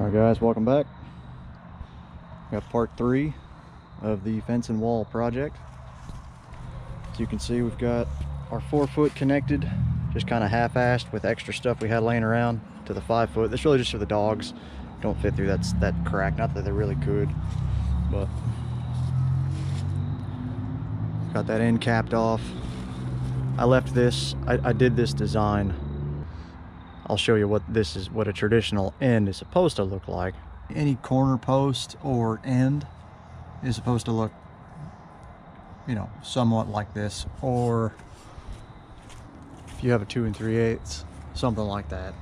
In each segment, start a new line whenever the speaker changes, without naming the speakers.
Alright guys, welcome back. Got part 3 of the fence and wall project. As you can see, we've got our 4-foot connected, just kind of half-assed with extra stuff we had laying around, to the 5-foot. That's really just for the dogs. Don't fit through that crack, not that they really could, but got that end capped off. I left this, I did this design. I'll show you what a traditional end is supposed to look like. Any corner post or end is supposed to look, you know, somewhat like this, or if you have a 2 3/8, something like that.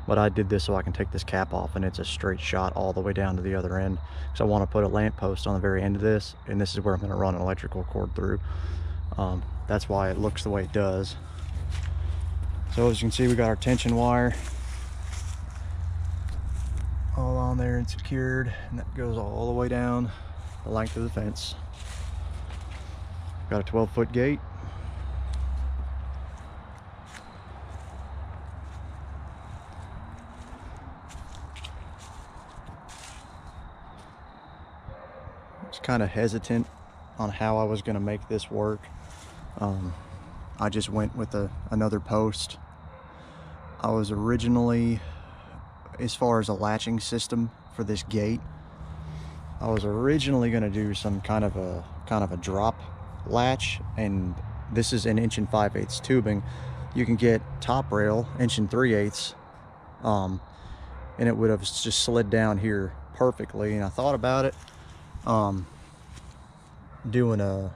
But I did this so I can take this cap off and it's a straight shot all the way down to the other end, because I want to put a lamp post on the very end of this, and this is where I'm going to run an electrical cord through. That's why it looks the way it does. So as you can see, we got our tension wire all on there and secured, and that goes all the way down the length of the fence. Got a 12-foot gate. I was kind of hesitant on how I was going to make this work. I just went with another post. I was originally, as far as a latching system for this gate, I was originally going to do some kind of a drop latch, and this is an 1 5/8 tubing. You can get top rail 1 3/8, and it would have just slid down here perfectly. And I thought about it, doing a,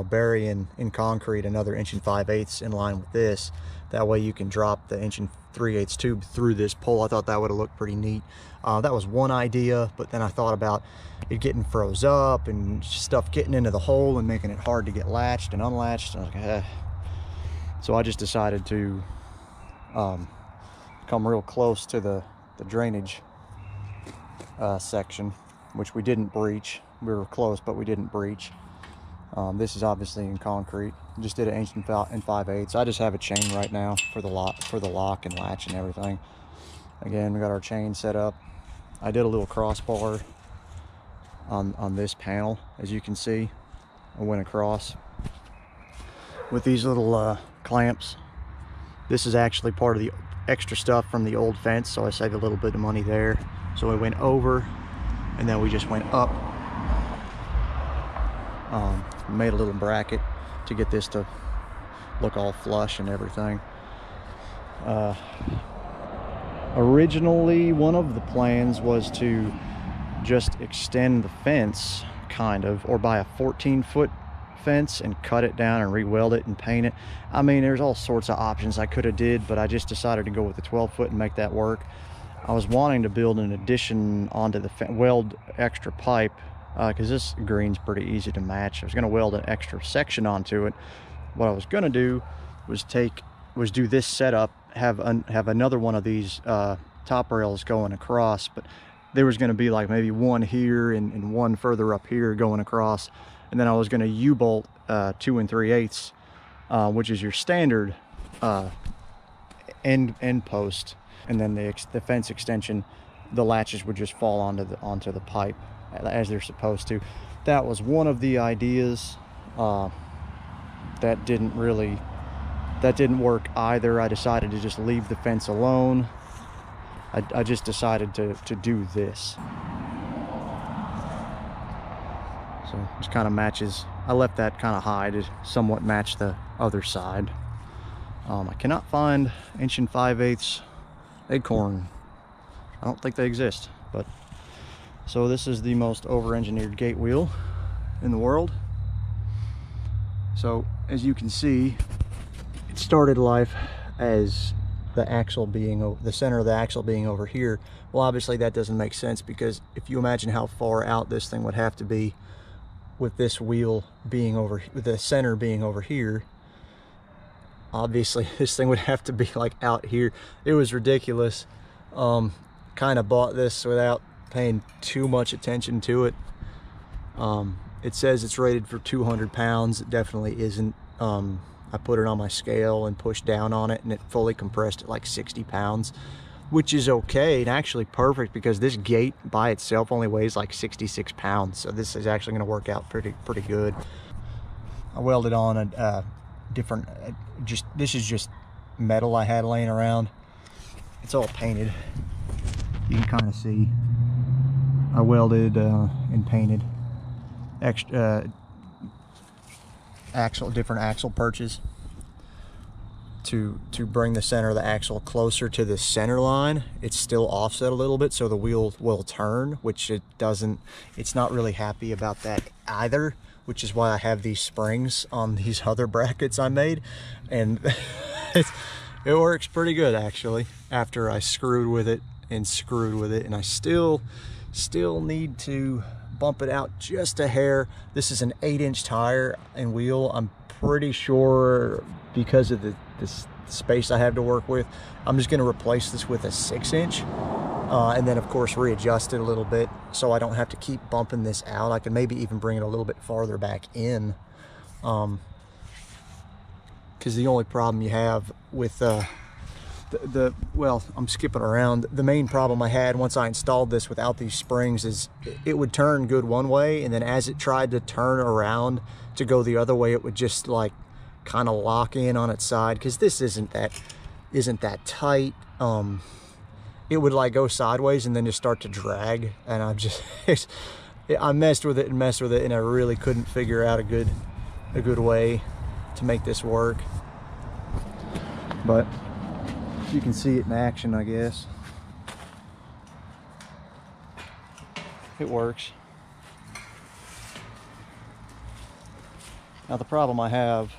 burying in concrete another 1 5/8 in line with this. That way you can drop the 1 3/8 tube through this pole. I thought that would have looked pretty neat. That was one idea, but then I thought about it getting froze up and stuff getting into the hole and making it hard to get latched and unlatched. And I was like, eh. So I just decided to come real close to the drainage section, which we didn't breach. We were close, but we didn't breach. This is obviously in concrete. Just did an 1 5/8. I just have a chain right now for the lock and latch and everything. Again, we got our chain set up. I did a little crossbar on this panel, as you can see. I went across with these little clamps. This is actually part of the extra stuff from the old fence, so I saved a little bit of money there. So we went over, and then we just went up. Made a little bracket to get this to look all flush and everything. Originally, one of the plans was to just extend the fence, kind of, or buy a 14-foot fence and cut it down and re-weld it and paint it. I mean, there's all sorts of options I could have did, but I just decided to go with the 12-foot and make that work. I was wanting to build an addition onto the weld extra pipe, because this green's pretty easy to match. I was going to weld an extra section onto it. What I was going to do was do this setup, have another one of these top rails going across, but there was going to be like maybe one here and one further up here going across, and then I was going to U-bolt 2 3/8, which is your standard end post, and then the fence extension, the latches would just fall onto the pipe as they're supposed to. That was one of the ideas. That didn't work either. I decided to just leave the fence alone. I just decided to do this. So it just kind of matches. I left that kind of high to somewhat match the other side. I cannot find 1 5/8 acorn. I don't think they exist, but so this is the most over-engineered gate wheel in the world. So as you can see, it started life as the axle being the center of the axle being over here. Well, obviously that doesn't make sense, because if you imagine how far out this thing would have to be with this wheel being over, with the center being over here, obviously this thing would have to be like out here. It was ridiculous. Kind of bought this without paying too much attention to it. It says it's rated for 200 pounds. It definitely isn't. I put it on my scale and pushed down on it, and it fully compressed at like 60 pounds, which is okay and actually perfect because this gate by itself only weighs like 66 pounds. So this is actually going to work out pretty good. I welded on a different, this is just metal I had laying around. It's all painted. You can kind of see I welded and painted extra different axle perches to bring the center of the axle closer to the center line. It's still offset a little bit so the wheel will turn, which it's not really happy about that either, which is why I have these springs on these other brackets I made. And it works pretty good actually after I screwed with it, and I still need to bump it out just a hair. This is an 8-inch tire and wheel. I'm pretty sure because of the space I have to work with, I'm just going to replace this with a 6-inch and then of course readjust it a little bit so I don't have to keep bumping this out. I can maybe even bring it a little bit farther back in, because the only problem you have with well, I'm skipping around. The main problem I had once I installed this without these springs is it would turn good one way, and then as it tried to turn around to go the other way, it would just like kind of lock in on its side, because this isn't that tight. It would like go sideways and then just start to drag, and I messed with it, and I really couldn't figure out a good way to make this work. But you can see it in action, I guess. It works. Now the problem I have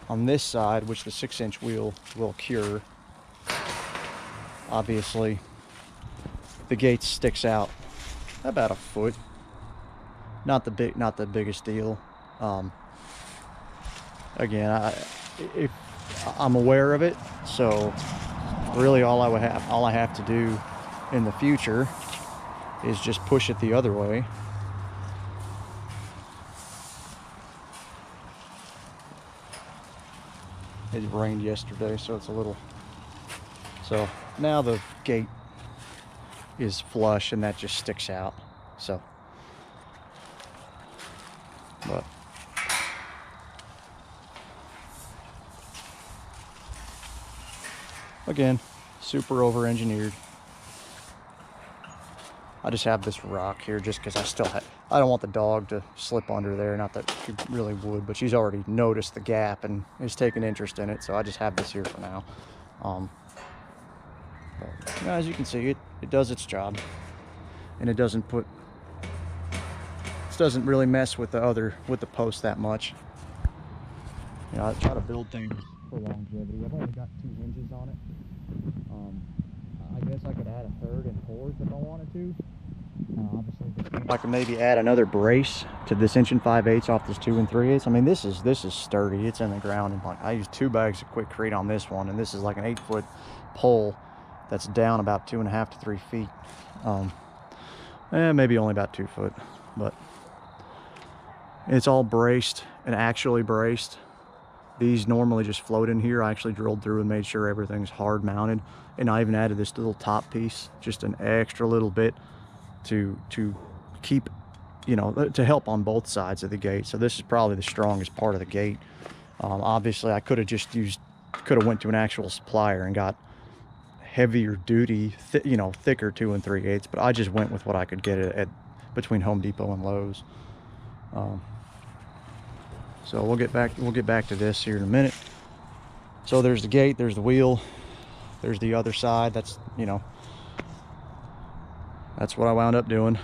on this side, which the 6-inch wheel will cure, obviously the gate sticks out about a foot. Not the biggest deal. Again, I'm aware of it, so really all I have to do in the future is just push it the other way. It rained yesterday, so it's a little, so now the gate is flush and that just sticks out. So, but again, super over-engineered. I just have this rock here just because I don't want the dog to slip under there. Not that she really would, but she's already noticed the gap and is taking interest in it, so I just have this here for now. But, as you can see, it does its job, and it doesn't really mess with the post that much. You know, I try to build things for longevity. I've only got 2 hinges on it. I guess I could add a third and fourth if I wanted to. Obviously, I could maybe add another brace to this 1 5/8 off this 2 3/8. I mean, this is sturdy. It's in the ground, and like I used 2 bags of Quikrete on this one, and this is like an 8-foot pole that's down about 2.5 to 3 feet. Maybe only about 2 foot, but it's all braced and actually braced. These normally just float in here. I actually drilled through and made sure everything's hard mounted, and I even added this little top piece, just an extra little bit to keep, you know, to help on both sides of the gate. So this is probably the strongest part of the gate. Obviously I could have went to an actual supplier and got heavier duty, thicker 2 3/8, but I just went with what I could get at between Home Depot and Lowe's. So we'll get back to this here in a minute. So there's the gate, there's the wheel, there's the other side. That's, you know, that's what I wound up doing.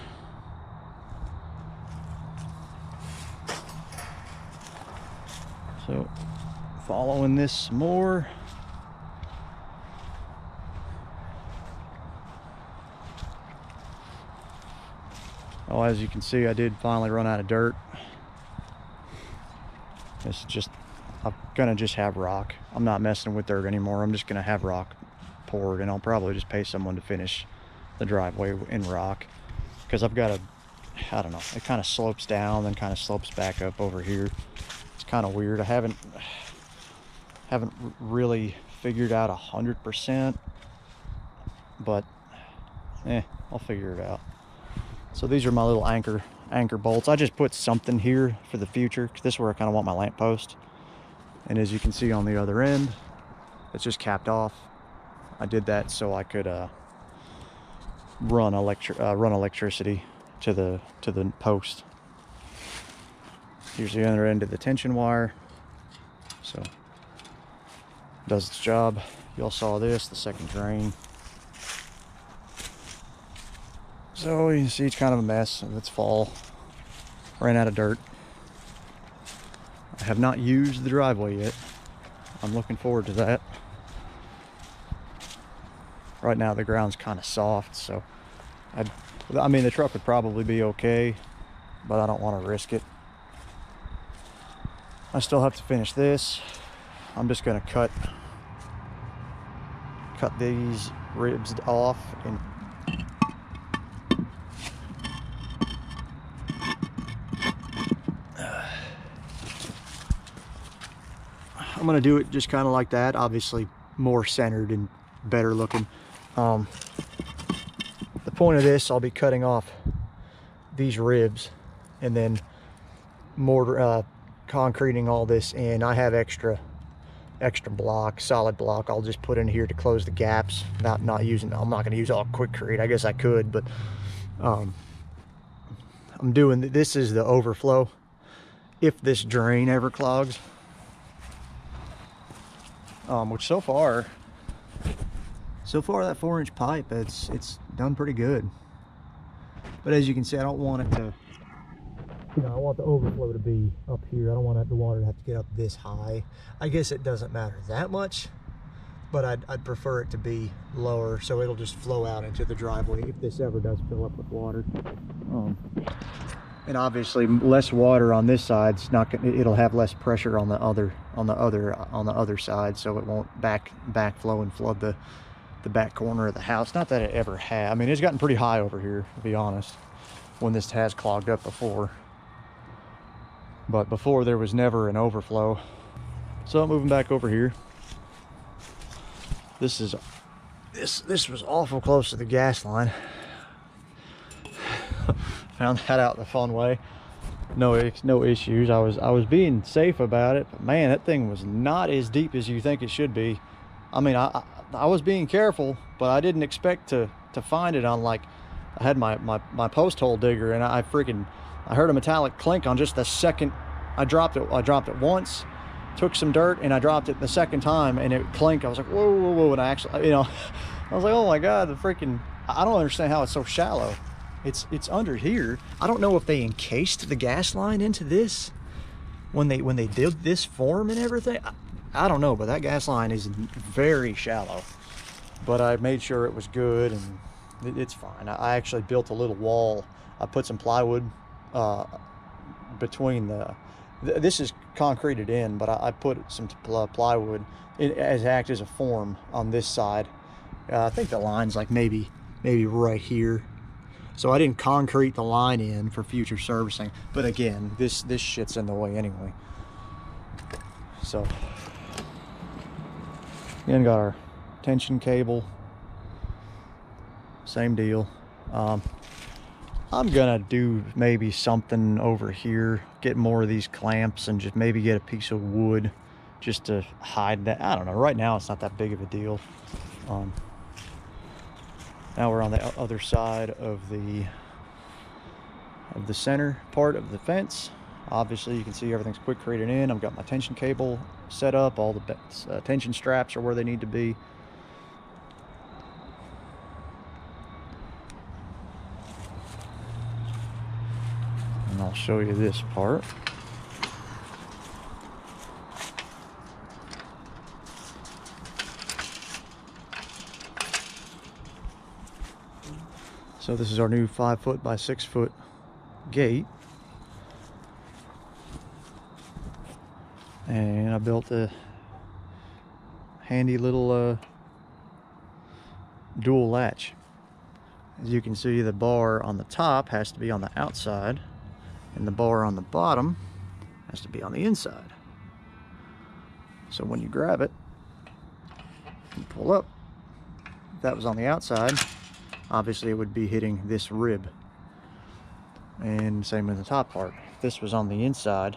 So following this some more. Oh, as you can see, I did finally run out of dirt. This is just, I'm gonna just have rock. I'm not messing with dirt anymore. I'm just gonna have rock poured, and I'll probably just pay someone to finish the driveway in rock, because I've got I don't know, it kind of slopes down then kind of slopes back up over here. It's kind of weird. I haven't Haven't really figured out 100%, but I'll figure it out. So these are my little anchor bolts. I just put something here for the future, because this is where I kind of want my lamp post. And as you can see on the other end, it's just capped off. I did that so I could run electricity to the post. Here's the other end of the tension wire. So does its job. Y'all saw this, the second drain. So you can see it's kind of a mess. It's fall. Ran out of dirt. I have not used the driveway yet. I'm looking forward to that. Right now the ground's kind of soft, so I mean the truck would probably be okay, but I don't want to risk it. I still have to finish this. I'm just gonna cut these ribs off and I'm gonna do it just kind of like that, obviously more centered and better looking. The point of this, I'll be cutting off these ribs and then mortar concreting all this in. I have extra block, solid block I'll just put in here to close the gaps. Not using, I'm not going to use all Quikrete. I guess I could, but I'm doing, this is the overflow if this drain ever clogs, which so far that 4-inch pipe, it's done pretty good. But as you can see, I don't want it to, you know, I want the overflow to be up here. I don't want the water to have to get up this high. I guess it doesn't matter that much, but I'd prefer it to be lower so it'll just flow out into the driveway if this ever does fill up with water. And obviously less water on this side, it'll have less pressure on the other side, so it won't backflow and flood the back corner of the house. Not that it ever had. I mean, it's gotten pretty high over here, to be honest, when this has clogged up before. But before there was never an overflow. So I'm moving back over here. This was awful close to the gas line. Found that out the fun way. No issues. I was being safe about it, but man, that thing was not as deep as you think it should be. I mean, I was being careful, but I didn't expect to find it on, like, I had my post hole digger, and I heard a metallic clink on just the second I dropped it. I dropped it once, took some dirt, and I dropped it the second time, and it clinked. I was like, whoa, whoa, whoa, and I actually, you know, I was like, oh my God, I don't understand how it's so shallow. It's under here. I don't know if they encased the gas line into this when they did this form and everything. I don't know, but that gas line is very shallow. But I made sure it was good, and it's fine. I actually built a little wall. I put some plywood between this is concreted in, but I put some plywood as act as a form on this side. I think the line's like maybe right here. So I didn't concrete the line in for future servicing. But again, this shit's in the way anyway. So again, got our tension cable. Same deal. I'm gonna do maybe something over here, get more of these clamps, and just maybe get a piece of wood just to hide that. I don't know, right now it's not that big of a deal. Now we're on the other side of the center part of the fence. Obviously you can see everything's Quikrated in. I've got my tension cable set up. All the tension straps are where they need to be. And I'll show you this part. So this is our new 5-foot by 6-foot gate. And I built a handy little dual latch. As you can see, the bar on the top has to be on the outside, and the bar on the bottom has to be on the inside. So when you grab it, you pull up. If that was on the outside, obviously it would be hitting this rib. And same with the top part. If this was on the inside,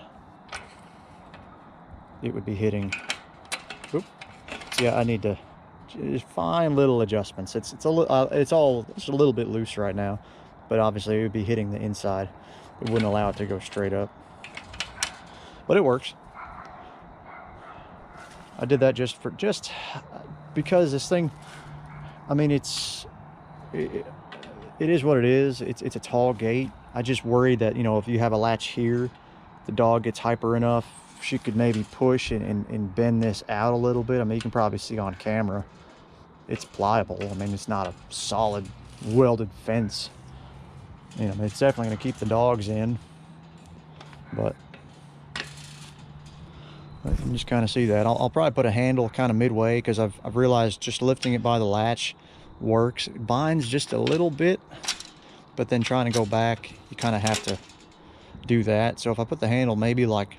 it would be hitting. Oop. So yeah, I need to just fine little adjustments. It's a little bit loose right now, but obviously it would be hitting the inside. It wouldn't allow it to go straight up, but it works. I did that just because this thing, I mean, it is what it is. It's a tall gate. I just worry that, you know, if you have a latch here, the dog gets hyper enough, she could maybe push and bend this out a little bit. I mean, you can probably see on camera, it's pliable. I mean, it's not a solid welded fence. You know, it's definitely going to keep the dogs in, but you can just kind of see that. I'll probably put a handle kind of midway, because I've realized just lifting it by the latch works. It binds just a little bit, but then trying to go back, you kind of have to do that. So if I put the handle maybe like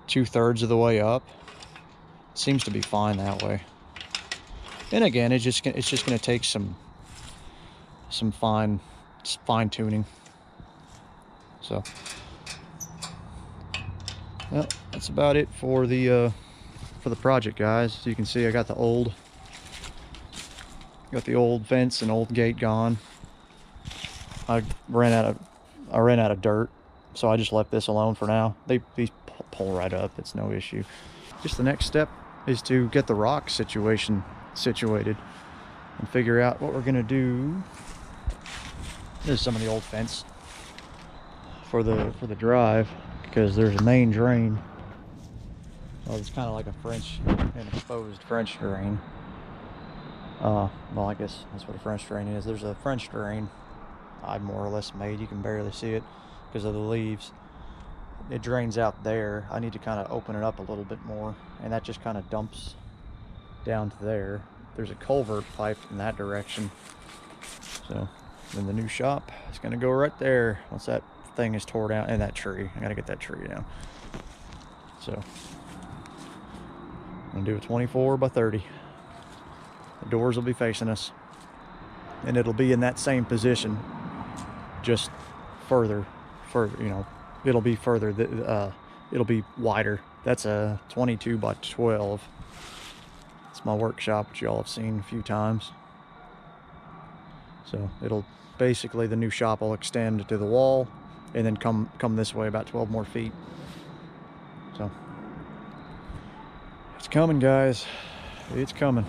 2/3 of the way up, it seems to be fine that way. And again, it's just going to take some fine tuning. So well, that's about it for the project, guys. So you can see I got the old fence and old gate gone. I ran out of dirt, so I just left this alone for now. These pull right up, it's no issue. Just the next step is to get the rock situation situated and figure out what we're gonna do. This is some of the old fence for the drive, because there's a main drain. Well, it's kind of like an exposed French drain. Well, I guess that's what a French drain is. There's a French drain I more or less made. You can barely see it because of the leaves. It drains out there. I need to kind of open it up a little bit more, and that just kind of dumps down to there. There's a culvert pipe in that direction. So then the new shop is going to go right there once that thing is tore down. And that tree, I got to get that tree down. So I'm going to do a 24 by 30. The doors will be facing us, and it'll be in that same position, just further, you know, it'll be further, it'll be wider. That's a 22 by 12. It's my workshop, which y'all have seen a few times. So it'll basically, the new shop will extend to the wall and then come this way about 12 more feet. So it's coming, guys. It's coming.